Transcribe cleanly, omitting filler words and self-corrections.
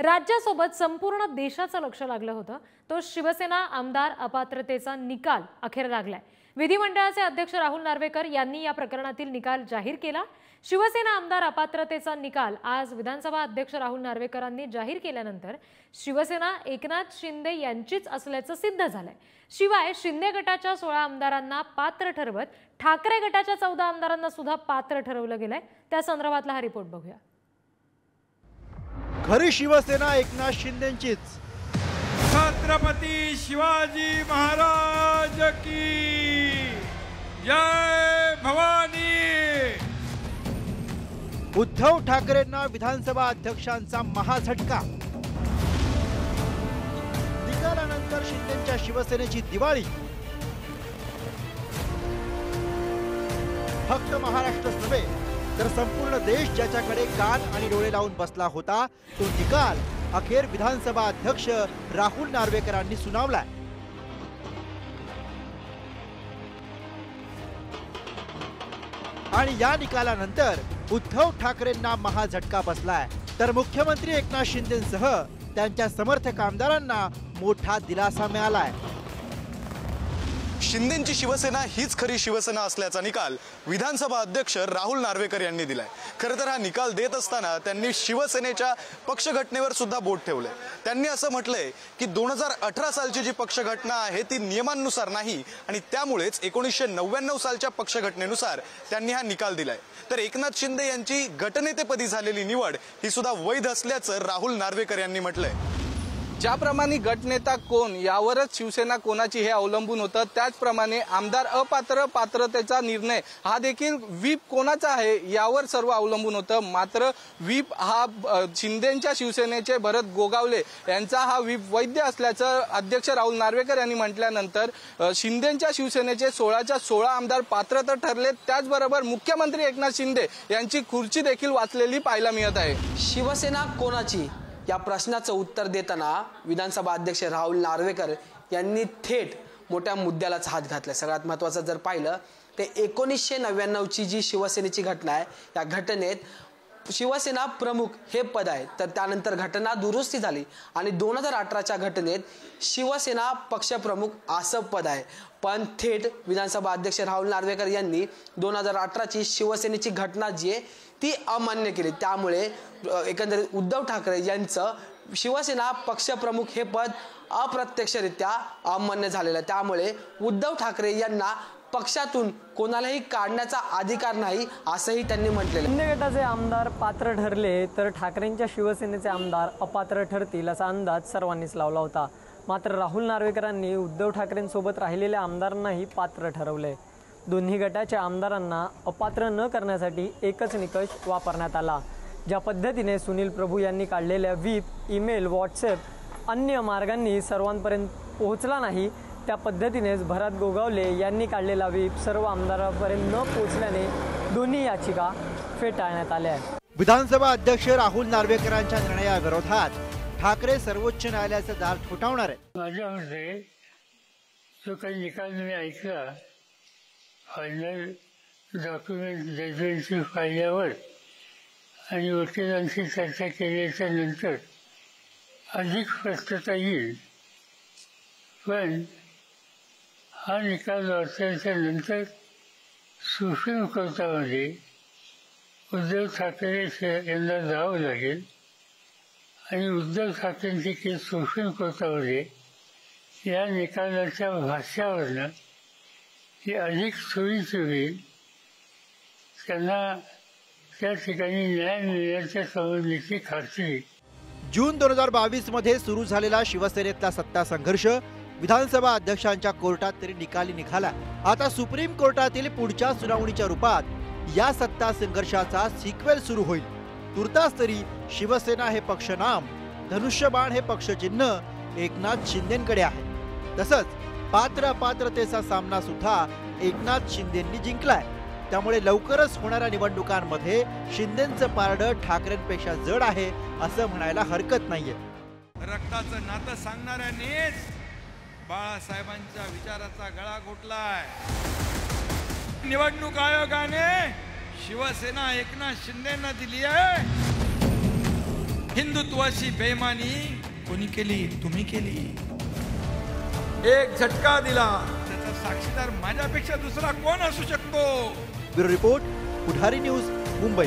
राज्यासोबत संपूर्ण देशाचं लक्ष लागलं होतं। तो शिवसेना आमदार अपात्रतेचा निकाल अखेर लागलाय। विधिमंडळाचे अध्यक्ष राहुल नार्वेकर यांनी या प्रकरणातील निकाल जाहीर केला। शिवसेना आमदार अपात्रतेचा निकाल आज विधानसभा अध्यक्ष राहुल नार्वेकरांनी जाहीर केल्यानंतर शिवसेना एकनाथ शिंदे यांचीच असल्याचं सिद्ध झालंय। शिवाय शिंदे गटाच्या 16 आमदारांना पात्र ठरवत ठाकरे गटाच्या 14 आमदारांना सुद्धा पात्र ठरवलं गेलंय। त्या संदर्भातला हा रिपोर्ट बघूया। खरी शिवसेना एकनाथ शिंदेंचीच। छत्रपती शिवाजी महाराज की जय भवानी। उद्धव ठाकरेंना विधानसभा अध्यक्षांचा महाझटका। निकालानंतर शिंदेंच्या शिवसेनेची दिवाळी। फक्त महाराष्ट्रच नव्हे तर संपूर्ण देश ज्याच्याकडे कान आणि डोळे लावून बसला होता, तो निकाल अखेर विधानसभा अध्यक्ष राहुल नार्वेकरांनी सुनावलाय। आणि या निकालानंतर उद्धव ठाकरेंना महाझटका बसलाय, तर मुख्यमंत्री एकनाथ शिंदेंसह त्यांच्या समर्थक आमदारांना मोठा दिलासा मिळालाय। शिंदेंची शिवसेना हीच खरी शिवसेना असल्याचा निकाल विधानसभा अध्यक्ष राहुल नार्वेकर यांनी दिलाय। खरं तर हा निकाल देत असताना त्यांनी शिवसेनेच्या पक्षघटनेवर सुद्धा बोट ठेवले। त्यांनी असं म्हटलंय की 2018 सालची जी पक्षघटना आहे ती नियमांनुसार नाही आणि त्यामुळेच 1999 सालच्या पक्षघटनेनुसार त्यांनी हा निकाल दिलाय। तर एकनाथ शिंदे यांची गटनेतेपदी झालेली निवड ही सुद्धा वैध असल्याचं राहुल नार्वेकर यांनी म्हटलंय। ज्याप्रमाणे गटनेता कोण यावरच शिवसेना कोणाची हे अवलंबून होतं, त्याचप्रमाणे आमदार अपात्र पात्रतेचा निर्णय हा देखील व्हीप कोणाचा आहे यावर सर्व अवलंबून होतं। मात्र व्हीप हा शिंदेंच्या शिवसेनेचे भरत गोगावले यांचा हा व्हीप वैध असल्याचं अध्यक्ष राहुल नार्वेकर यांनी म्हटल्यानंतर शिंदेंच्या शिवसेनेचे 16च्या 16 आमदार पात्र तर ठरले, त्याचबरोबर मुख्यमंत्री एकनाथ शिंदे यांची खुर्ची देखील वाचलेली पाहायला मिळत आहे। शिवसेना कोणाची या प्रश्नाचं उत्तर देताना विधानसभा अध्यक्ष राहुल नार्वेकर यांनी थेट मोठ्या मुद्द्यालाच हात घातला। सगळ्यात महत्त्वाचं जर पाहिलं ते 1999ची जी शिवसेनेची घटना आहे, या घटनेत शिवसेना प्रमुख हे पद आहे, तर त्यानंतर घटना दुरुस्ती झाली आणि 2018च्या घटनेत शिवसेना पक्षप्रमुख असं पद आहे। पण थेट विधानसभा अध्यक्ष राहुल नार्वेकर यांनी 2018ची शिवसेनेची घटना जी आहे ती अमान्य केली। त्यामुळे एकंदरीत उद्धव ठाकरे यांचं शिवसेना पक्षप्रमुख हे पद अप्रत्यक्षरित्या अमान्य झालेलं आहे। त्यामुळे उद्धव ठाकरे यांना पक्षातून कोणालाही काढण्याचा अधिकार नाही असंही त्यांनी म्हटलेलं आहे। शिंदे गटाचे आमदार पात्र ठरले तर ठाकरेंच्या शिवसेनेचे आमदार अपात्र ठरतील असा अंदाज सर्वांनीच लावला होता। मात्र राहुल नार्वेकरांनी उद्धव ठाकरेंसोबत राहिलेल्या आमदारांनाही पात्र ठरवले। दोन्ही गटाच्या आमदारांना अपात्र न करण्यासाठी एकच निकष वापरण्यात आला। ज्या पद्धतीने सुनील प्रभू यांनी काढलेल्या व्हीप, ईमेल, व्हॉट्सॲप अन्य मार्गांनी सर्वांपर्यंत पोहोचला नाही, त्या पद्धतीनेच भरत गोगावले यांनी काढलेला व्हीप सर्व आमदारांपर्यंत न पोहोचल्याने दोन्ही याचिका फेटाळण्यात आल्या। विधानसभा अध्यक्ष राहुल नार्वेकरांच्या निर्णयाविरोधात ठाकरे सर्वोच्च न्यायालयाचं दार ठोठावणार आहेत। माझ्या मते जो काही निकाल मी ऐकला, फायनल डॉक्युमेंट जजमेंटची पाहिल्यावर आणि वकिलांशी चर्चा केल्याच्या नंतर अधिक स्पष्टता येईल। पण हा निकाल वाचल्याच्या नंतर सुप्रीम कोर्टामध्ये उद्धव ठाकरे यांना जावं लागेल आणि उद्धव ठाकरेंची केस सुप्रीम कोर्टामध्ये या निकालाच्या भाष्यावरनं ही अधिक सोयीची होईल। त्यांना त्या ठिकाणी न्याय मिळण्याच्या संबंधीची खात्री। जून 2022 मध्ये सुरू झालेला शिवसेनेतला सत्ता संघर्ष विधानसभा अध्यक्षांच्या कोर्टात तरी निकाली निघाला। आता सुप्रीम कोर्टातील पुढच्या सुनावणीच्या रूपात या सत्ता संघर्षाचा सिक्वेल सुरू होईल। तुर्तास तरी शिवसेना हे पक्षनाम, धनुष्यबाण हे पक्षचिन्ह एकनाथ शिंदेंकडे आहे। तसंच पात्र अपात्रतेचा सामना सुद्धा एकनाथ शिंदेंनी जिंकलाय। त्यामुळे लवकरच होणाऱ्या निवडणुकांमध्ये शिंदेंचं पारडं ठाकरेंपेक्षा जड आहे असं म्हणायला हरकत नाहीये। रक्ताचं नातं सांगणाऱ्यांनीच बाळासाहेबांच्या विचाराचा गळा घोटलाय। निवडणूक आयोगाने शिवसेना एकनाथ शिंदेंना दिली आहे। हिंदुत्वाची बेईमानी कोणी केली? तुम्ही केली. एक झटका दिला, त्याचा साक्षीदार माझ्यापेक्षा दुसरा कोण असू शकतो? ब्युरो रिपोर्ट, पुढारी न्यूज, मुंबई.